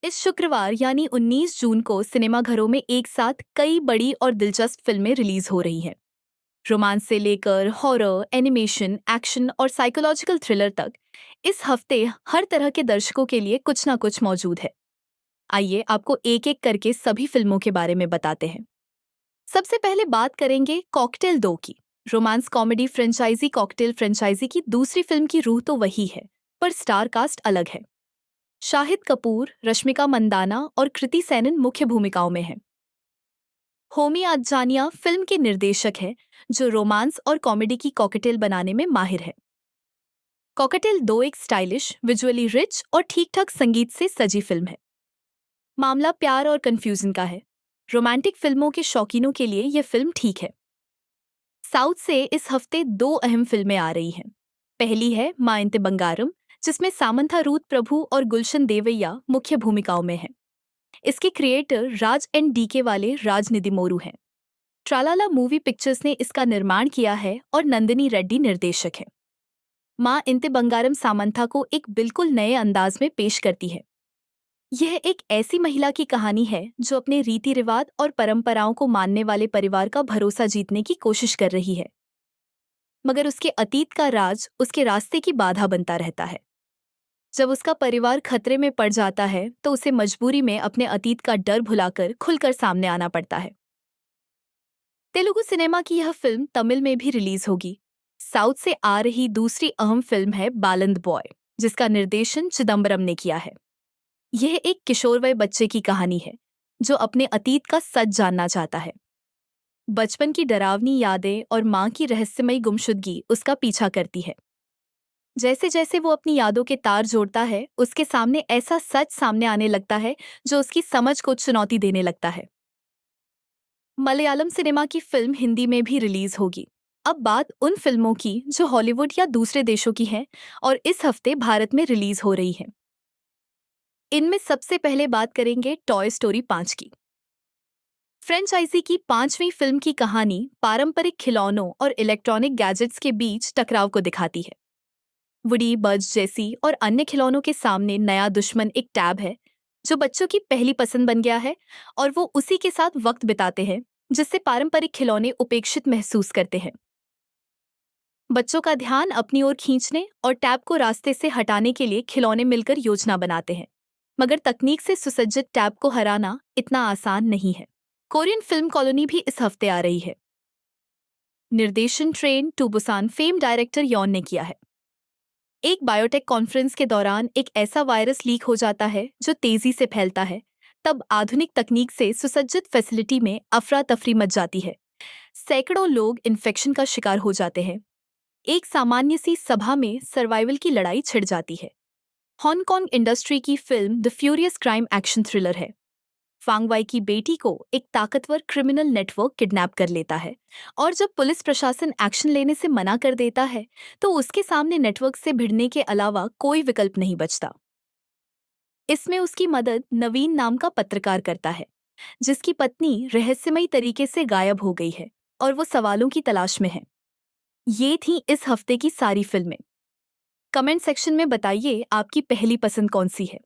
इस शुक्रवार यानी 19 जून को सिनेमाघरों में एक साथ कई बड़ी और दिलचस्प फिल्में रिलीज हो रही हैं। रोमांस से लेकर हॉरर, एनिमेशन, एक्शन और साइकोलॉजिकल थ्रिलर तक इस हफ्ते हर तरह के दर्शकों के लिए कुछ ना कुछ मौजूद है। आइए आपको एक एक करके सभी फिल्मों के बारे में बताते हैं। सबसे पहले बात करेंगे कॉकटेल 2 की। Romance comedy franchise cocktail franchise की दूसरी फिल्म की रूह तो वही है, पर स्टार कास्ट अलग है। शाहिद कपूर, रश्मिका मंदाना और कृति सेनन मुख्य भूमिकाओं में हैं। होमी आदजानिया फिल्म के निर्देशक हैं, जो रोमांस और कॉमेडी की कॉकटेल बनाने में माहिर है। कॉकटेल 2 एक स्टाइलिश, विजुअली रिच और ठीक-ठाक संगीत से सजी फिल्म है। मामला प्यार और कंफ्यूजन का है। रोमांटिक फिल्मों के शौकीनों के लिए यह फिल्म ठीक है। साउथ से इस हफ्ते दो अहम फिल्में आ रही हैं। पहली है मां इंते बंगारम, जिसमें सामंथा रूथ प्रभु और गुलशन देवैया मुख्य भूमिकाओं में हैं। इसके क्रिएटर राज एंड डीके वाले राजनिधि मोरू हैं। ट्रालाला मूवी पिक्चर्स ने इसका निर्माण किया है और नंदिनी रेड्डी निर्देशक है। मां इंते बंगारम सामंथा को एक बिल्कुल नए अंदाज में पेश करती है। यह एक ऐसी महिला की कहानी है जो अपने रीति रिवाज और परंपराओं को मानने वाले परिवार का भरोसा जीतने की कोशिश कर रही है, मगर उसके अतीत का राज उसके रास्ते की बाधा बनता रहता है। जब उसका परिवार खतरे में पड़ जाता है तो उसे मजबूरी में अपने अतीत का डर भुलाकर खुलकर सामने आना पड़ता है। तेलुगु सिनेमा की यह फिल्म तमिल में भी रिलीज होगी। साउथ से आ रही दूसरी अहम फिल्म है बालंद बॉय, जिसका निर्देशन चिदम्बरम ने किया है। यह एक किशोरवय बच्चे की कहानी है जो अपने अतीत का सच जानना चाहता है। बचपन की डरावनी यादें और मां की रहस्यमयी गुमशुदगी उसका पीछा करती है। जैसे जैसे वो अपनी यादों के तार जोड़ता है, उसके सामने ऐसा सच सामने आने लगता है जो उसकी समझ को चुनौती देने लगता है। मलयालम सिनेमा की फिल्म हिंदी में भी रिलीज होगी। अब बात उन फिल्मों की जो हॉलीवुड या दूसरे देशों की हैं और इस हफ्ते भारत में रिलीज हो रही हैं। इनमें सबसे पहले बात करेंगे टॉय स्टोरी 5 की। फ्रेंचाइजी की पांचवीं फिल्म की कहानी पारंपरिक खिलौनों और इलेक्ट्रॉनिक गैजेट्स के बीच टकराव को दिखाती है। वुडी, बज जैसी और अन्य खिलौनों के सामने नया दुश्मन एक टैब है जो बच्चों की पहली पसंद बन गया है, और वो उसी के साथ वक्त बिताते हैं, जिससे पारंपरिक खिलौने उपेक्षित महसूस करते हैं। बच्चों का ध्यान अपनी ओर खींचने और टैब को रास्ते से हटाने के लिए खिलौने मिलकर योजना बनाते हैं, मगर तकनीक से सुसज्जित टैब को हराना इतना आसान नहीं है। कोरियन फिल्म कॉलोनी भी इस हफ्ते आ रही है। निर्देशन Train to Busan fame director Yeon ने किया है। एक बायोटेक कॉन्फ्रेंस के दौरान एक ऐसा वायरस लीक हो जाता है जो तेजी से फैलता है। तब आधुनिक तकनीक से सुसज्जित फैसिलिटी में अफरा तफरी मच जाती है। सैकड़ों लोग इन्फेक्शन का शिकार हो जाते हैं। एक सामान्य सी सभा में सर्वाइवल की लड़ाई छिड़ जाती है। हांगकांग इंडस्ट्री की film the furious crime action thriller है। फांग वाई की बेटी को एक ताकतवर क्रिमिनल नेटवर्क किडनैप कर लेता है, और जब पुलिस प्रशासन एक्शन लेने से मना कर देता है तो उसके सामने नेटवर्क से भिड़ने के अलावा कोई विकल्प नहीं बचता। इसमें उसकी मदद नवीन नाम का पत्रकार करता है, जिसकी पत्नी रहस्यमयी तरीके से गायब हो गई है और वो सवालों की तलाश में है। ये थी इस हफ्ते की सारी फिल्में। कमेंट सेक्शन में बताइए आपकी पहली पसंद कौन सी है।